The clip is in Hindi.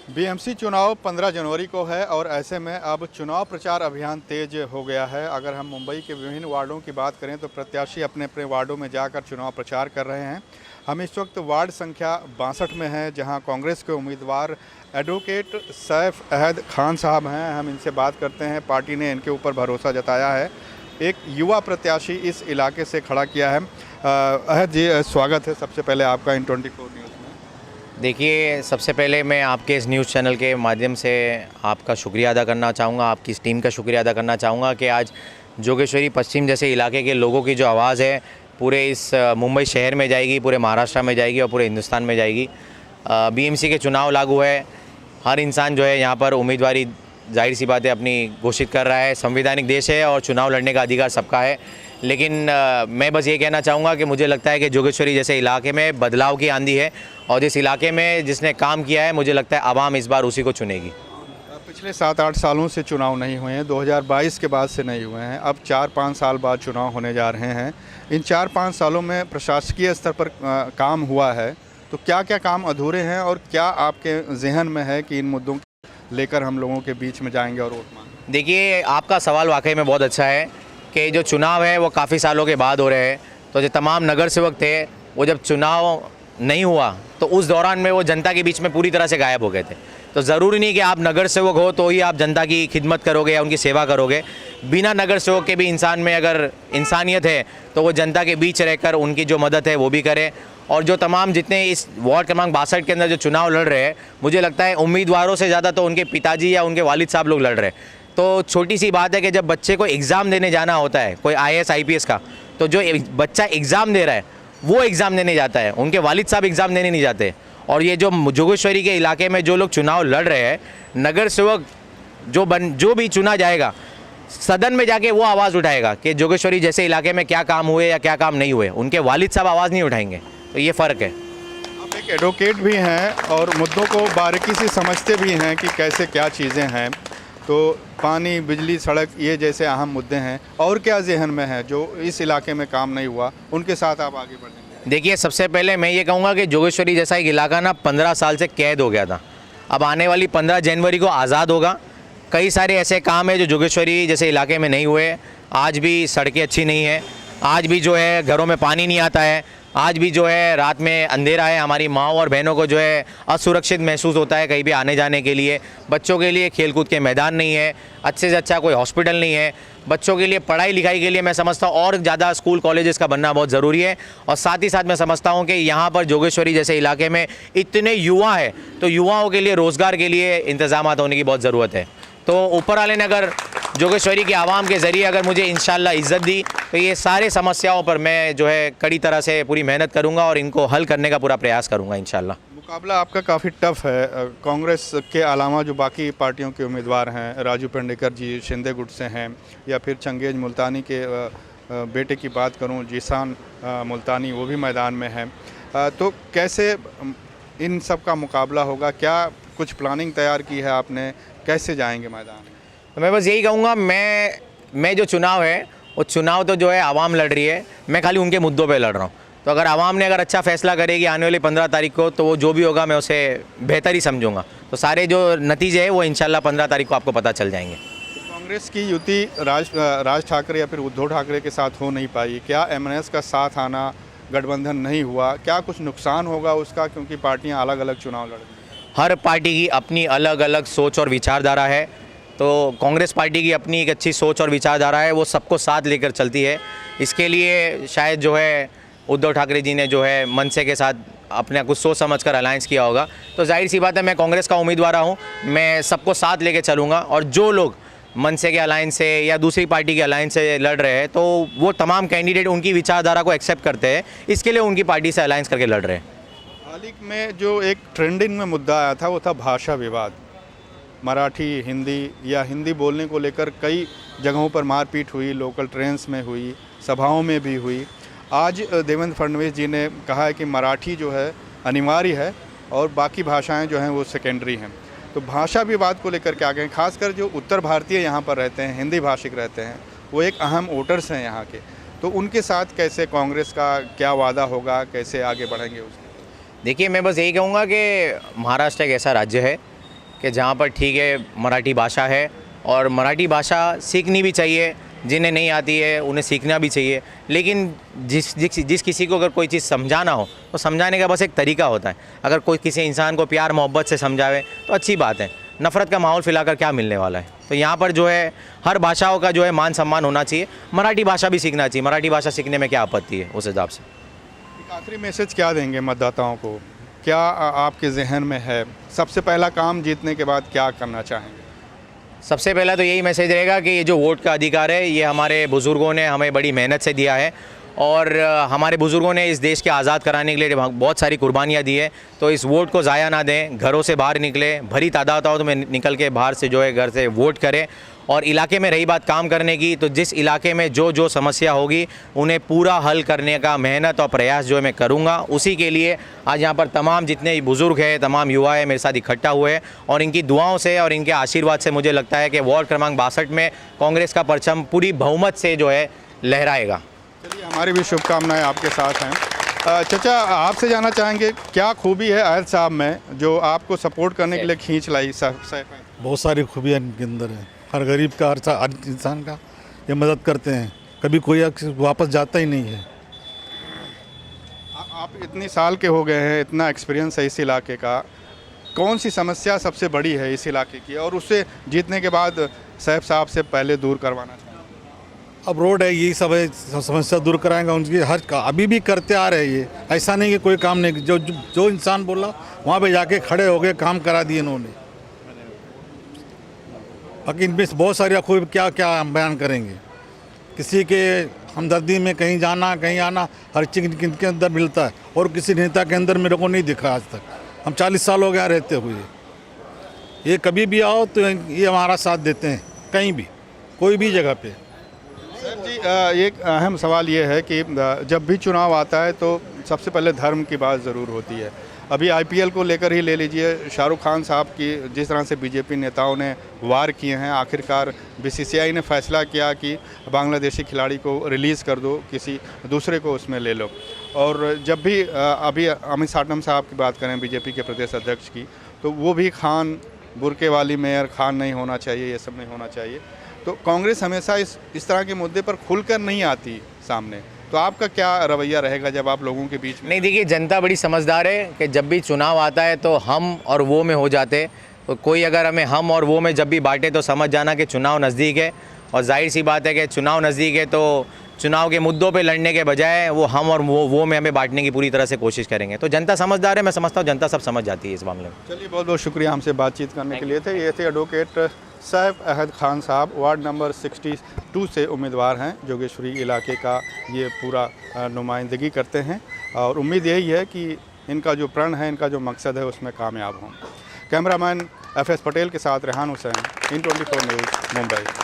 बीएमसी चुनाव 15 जनवरी को है और ऐसे में अब चुनाव प्रचार अभियान तेज हो गया है। अगर हम मुंबई के विभिन्न वार्डों की बात करें तो प्रत्याशी अपने अपने वार्डों में जाकर चुनाव प्रचार कर रहे हैं। हम इस वक्त वार्ड संख्या 62 में हैं, जहां कांग्रेस के उम्मीदवार एडवोकेट सैफ अहद खान साहब हैं। हम इनसे बात करते हैं। पार्टी ने इनके ऊपर भरोसा जताया है। एक युवा प्रत्याशी इस इलाके से खड़ा किया है। अहद जी, स्वागत है सबसे पहले आपका इन 24 न्यूज़ में। देखिए, सबसे पहले मैं आपके इस न्यूज़ चैनल के माध्यम से आपका शुक्रिया अदा करना चाहूँगा, आपकी इस टीम का शुक्रिया अदा करना चाहूँगा कि आज जोगेश्वरी पश्चिम जैसे इलाके के लोगों की जो आवाज़ है पूरे इस मुंबई शहर में जाएगी, पूरे महाराष्ट्र में जाएगी और पूरे हिंदुस्तान में जाएगी। बीएमसी के चुनाव लागू है, हर इंसान जो है यहाँ पर उम्मीदवारी जाहिर सी बात है अपनी घोषित कर रहा है। संवैधानिक देश है और चुनाव लड़ने का अधिकार सबका है। लेकिन मैं बस ये कहना चाहूँगा कि मुझे लगता है कि जोगेश्वरी जैसे इलाके में बदलाव की आंधी है और जिस इलाके में जिसने काम किया है, मुझे लगता है आवाम इस बार उसी को चुनेगी। पिछले 7-8 सालों से चुनाव नहीं हुए हैं, 2022 के बाद से नहीं हुए हैं। अब 4-5 साल बाद चुनाव होने जा रहे हैं। इन 4-5 सालों में प्रशासकीय स्तर पर काम हुआ है, तो क्या क्या काम अधूरे हैं और क्या आपके जहन में है कि इन मुद्दों को लेकर हम लोगों के बीच में जाएंगे और वोट मांगेंगे? देखिए, आपका सवाल वाकई में बहुत अच्छा है कि जो चुनाव है वो काफ़ी सालों के बाद हो रहे हैं। तो जो तमाम नगर सेवक थे वो जब चुनाव नहीं हुआ तो उस दौरान में वो जनता के बीच में पूरी तरह से गायब हो गए थे। तो ज़रूरी नहीं कि आप नगर सेवक हो तो ही आप जनता की खिदमत करोगे या उनकी सेवा करोगे। बिना नगर सेवक के भी इंसान में अगर इंसानियत है तो वो जनता के बीच रहकर उनकी जो मदद है वो भी करे। और जो तमाम जितने इस वार्ड क्रमांक 62 के अंदर जो चुनाव लड़ रहे हैं, मुझे लगता है उम्मीदवारों से ज़्यादा तो उनके पिताजी या उनके वालिद साहब लोग लड़ रहे हैं। तो छोटी सी बात है कि जब बच्चे को एग्ज़ाम देने जाना होता है, कोई IAS IPS का, तो जो बच्चा एग्ज़ाम दे रहा है वो एग्ज़ाम देने जाता है, उनके वालिद साहब एग्ज़ाम देने नहीं जाते। और ये जो जोगेश्वरी के इलाके में जो लोग चुनाव लड़ रहे हैं, नगर सेवक जो भी चुना जाएगा, सदन में जाके वो आवाज़ उठाएगा कि जोगेश्वरी जैसे इलाके में क्या काम हुए या क्या काम नहीं हुए। उनके वालिद साहब आवाज़ नहीं उठाएंगे। तो ये फ़र्क है। आप एक एडवोकेट भी हैं और मुद्दों को बारीकी से समझते भी हैं कि कैसे क्या चीज़ें हैं। तो पानी, बिजली, सड़क, ये जैसे अहम मुद्दे हैं। और क्या जहन में है जो इस इलाके में काम नहीं हुआ, उनके साथ आप आगे बढ़ेंगे? देखिए, सबसे पहले मैं ये कहूँगा कि जोगेश्वरी जैसा एक इलाका ना 15 साल से कैद हो गया था। अब आने वाली 15 जनवरी को आज़ाद होगा। कई सारे ऐसे काम हैं जो जोगेश्वरी जैसे इलाके में नहीं हुए। आज भी सड़कें अच्छी नहीं हैं, आज भी जो है घरों में पानी नहीं आता है, आज भी जो है रात में अंधेरा है। हमारी माँओं और बहनों को जो है असुरक्षित महसूस होता है कहीं भी आने जाने के लिए। बच्चों के लिए खेलकूद के मैदान नहीं है, अच्छे से अच्छा कोई हॉस्पिटल नहीं है। बच्चों के लिए पढ़ाई लिखाई के लिए मैं समझता हूँ और ज़्यादा स्कूल कॉलेजेस का बनना बहुत ज़रूरी है। और साथ ही साथ मैं समझता हूँ कि यहाँ पर जोगेश्वरी जैसे इलाके में इतने युवा हैं, तो युवाओं के लिए रोज़गार के लिए इंतज़ाम होने की बहुत ज़रूरत है। तो ऊपर वाले ने अगर जोगेश्वरी की आवाम के ज़रिए अगर मुझे इंशाल्लाह इज़्ज़त दी तो ये सारे समस्याओं पर मैं जो है कड़ी तरह से पूरी मेहनत करूँगा और इनको हल करने का पूरा प्रयास करूँगा इंशाल्लाह। मुकाबला आपका काफ़ी टफ है। कांग्रेस के अलावा जो बाकी पार्टियों के उम्मीदवार हैं, राजू पेंडेकर जी शिंदे गुट से हैं, या फिर चंगेज मुल्तानी के बेटे की बात करूं, जीसान मुल्तानी, वो भी मैदान में है। तो कैसे इन सब का मुकाबला होगा? क्या कुछ प्लानिंग तैयार की है आपने? कैसे जाएंगे मैदान में? मैं बस यही कहूँगा, मैं जो चुनाव है वो चुनाव तो जो है आवाम लड़ रही है, मैं खाली उनके मुद्दों पे लड़ रहा हूँ। तो अगर आवाम ने अगर अच्छा फैसला करेगी आने वाली 15 तारीख को, तो वो जो भी होगा मैं उसे बेहतर ही समझूंगा। तो सारे जो नतीजे हैं वो इंशाल्लाह 15 तारीख को आपको पता चल जाएंगे। कांग्रेस की युति राज ठाकरे या फिर उद्धव ठाकरे के साथ हो नहीं पाई। क्या MNS का साथ आना, गठबंधन नहीं हुआ, क्या कुछ नुकसान होगा उसका? क्योंकि पार्टियाँ अलग अलग चुनाव लड़ रही हैं। हर पार्टी की अपनी अलग अलग सोच और विचारधारा है। तो कांग्रेस पार्टी की अपनी एक अच्छी सोच और विचारधारा है, वो सबको साथ लेकर चलती है। इसके लिए शायद जो है उद्धव ठाकरे जी ने जो है मनसे के साथ अपने कुछ सोच समझकर अलायंस किया होगा। तो जाहिर सी बात है, मैं कांग्रेस का उम्मीदवार हूँ, मैं सबको साथ लेकर चलूँगा। और जो लोग मनसे के अलायंस से या दूसरी पार्टी के अलायंस से लड़ रहे हैं, तो वो तमाम कैंडिडेट उनकी विचारधारा को एक्सेप्ट करते हैं, इसके लिए उनकी पार्टी से अलायंस करके लड़ रहे हैं। हाल ही में जो एक ट्रेंडिंग में मुद्दा आया था वो था भाषा विवाद। मराठी, हिंदी या हिंदी बोलने को लेकर कई जगहों पर मारपीट हुई, लोकल ट्रेन्स में हुई, सभाओं में भी हुई। आज देवेंद्र फडणवीस जी ने कहा है कि मराठी जो है अनिवार्य है और बाकी भाषाएं जो हैं वो सेकेंडरी हैं। तो भाषा विवाद को लेकर क्या कहें? खासकर जो उत्तर भारतीय यहाँ पर रहते हैं, हिंदी भाषिक रहते हैं, वो एक अहम वोटर्स हैं यहाँ के। तो उनके साथ कैसे कांग्रेस का क्या वादा होगा, कैसे आगे बढ़ेंगे उसके? देखिए, मैं बस यही कहूँगा कि महाराष्ट्र एक ऐसा राज्य है कि जहाँ पर ठीक है मराठी भाषा है और मराठी भाषा सीखनी भी चाहिए, जिन्हें नहीं आती है उन्हें सीखना भी चाहिए, लेकिन जिस किसी को अगर कोई चीज़ समझाना हो तो समझाने का बस एक तरीका होता है। अगर कोई किसी इंसान को प्यार मोहब्बत से समझावे तो अच्छी बात है, नफ़रत का माहौल फैलाकर क्या मिलने वाला है। तो यहाँ पर जो है हर भाषाओं का जो है मान सम्मान होना चाहिए, मराठी भाषा भी सीखना चाहिए। मराठी भाषा सीखने में क्या आपत्ति है उस हिसाब से। एक आखिरी मैसेज क्या देंगे मतदाताओं को, क्या आपके जहन में है? सबसे पहला काम जीतने के बाद क्या करना चाहेंगे? सबसे पहला तो यही मैसेज रहेगा कि ये जो वोट का अधिकार है ये हमारे बुज़ुर्गों ने हमें बड़ी मेहनत से दिया है और हमारे बुज़ुर्गों ने इस देश के आज़ाद कराने के लिए बहुत सारी कुर्बानियाँ दी है। तो इस वोट को ज़ाया ना दें, घरों से बाहर निकले, भरी तादाद हो तो में निकल के बाहर से जो है घर से वोट करें। और इलाके में रही बात काम करने की, तो जिस इलाके में जो समस्या होगी उन्हें पूरा हल करने का मेहनत और प्रयास जो है मैं करूँगा। उसी के लिए आज यहाँ पर तमाम जितने बुज़ुर्ग हैं, तमाम युवा है मेरे साथ इकट्ठा हुए हैं और इनकी दुआओं से और इनके आशीर्वाद से मुझे लगता है कि वार्ड क्रमांक 62 में कांग्रेस का परचम पूरी बहुमत से जो है लहराएगा। चलिए, हमारी भी शुभकामनाएं आपके साथ हैं। चचा, आपसे जानना चाहेंगे क्या खूबी है अहद साहब में जो आपको सपोर्ट करने के लिए खींच लाई? बहुत सारी खूबियाँ इनके अंदर है। हर गरीब का, हर इंसान का ये मदद करते हैं, कभी कोई वापस जाता ही नहीं है। आप इतनी साल के हो गए हैं, इतना एक्सपीरियंस है इस इलाके का, कौन सी समस्या सबसे बड़ी है इस इलाके की और उससे जीतने के बाद सैफ साहब से पहले दूर करवाना चाहिए? अब रोड है, यही सब है, समस्या दूर कराएंगे उनकी। हर अभी भी करते आ रहे हैं ये, ऐसा नहीं कि कोई काम नहीं। जो इंसान बोला वहाँ पे जाके खड़े हो गए, काम करा दिए इन्होंने। बाकी इनमें बहुत सारी खूब क्या क्या हम बयान करेंगे। किसी के हमदर्दी में कहीं जाना कहीं आना हर चीज़ इनके अंदर मिलता है और किसी नेता के अंदर मेरे को नहीं दिखा आज तक। हम 40 साल हो गया रहते हुए। ये कभी भी आओ तो ये हमारा साथ देते हैं, कहीं भी कोई भी जगह पे। सर जी, एक अहम सवाल ये है कि जब भी चुनाव आता है तो सबसे पहले धर्म की बात ज़रूर होती है। अभी आईपीएल को लेकर ही ले लीजिए, शाहरुख खान साहब की जिस तरह से बीजेपी नेताओं ने वार किए हैं, आखिरकार बीसीसीआई ने फैसला किया कि बांग्लादेशी खिलाड़ी को रिलीज़ कर दो, किसी दूसरे को उसमें ले लो। और जब भी अभी अमित साटम साहब की बात करें बीजेपी के प्रदेश अध्यक्ष की, तो वो भी खान, बुरके वाली मेयर, खान नहीं होना चाहिए, ये सब नहीं होना चाहिए। तो कांग्रेस हमेशा इस तरह के मुद्दे पर खुलकर नहीं आती सामने। तो आपका क्या रवैया रहेगा जब आप लोगों के बीच में? नहीं, देखिए जनता बड़ी समझदार है कि जब भी चुनाव आता है तो हम और वो में हो जाते। तो कोई अगर हमें हम और वो में जब भी बांटे तो समझ जाना कि चुनाव नज़दीक है। और जाहिर सी बात है कि चुनाव नज़दीक है तो चुनाव के मुद्दों पे लड़ने के बजाय वो हम और वो में हमें बांटने की पूरी तरह से कोशिश करेंगे। तो जनता समझदार है, मैं समझता हूँ जनता सब समझ जाती है इस मामले में। चलिए, बहुत बहुत शुक्रिया हमसे बातचीत करने के लिए। ये थे एडवोकेट सैफ अहद खान साहब, वार्ड नंबर 62 से उम्मीदवार हैं, जोगेश्वरी इलाके का ये पूरा नुमाइंदगी करते हैं और उम्मीद यही है कि इनका जो प्रण है, इनका जो मकसद है उसमें कामयाब हों। कैमरामैन FS पटेल के साथ रेहान हुसैन, इन 24 न्यूज़, मुंबई।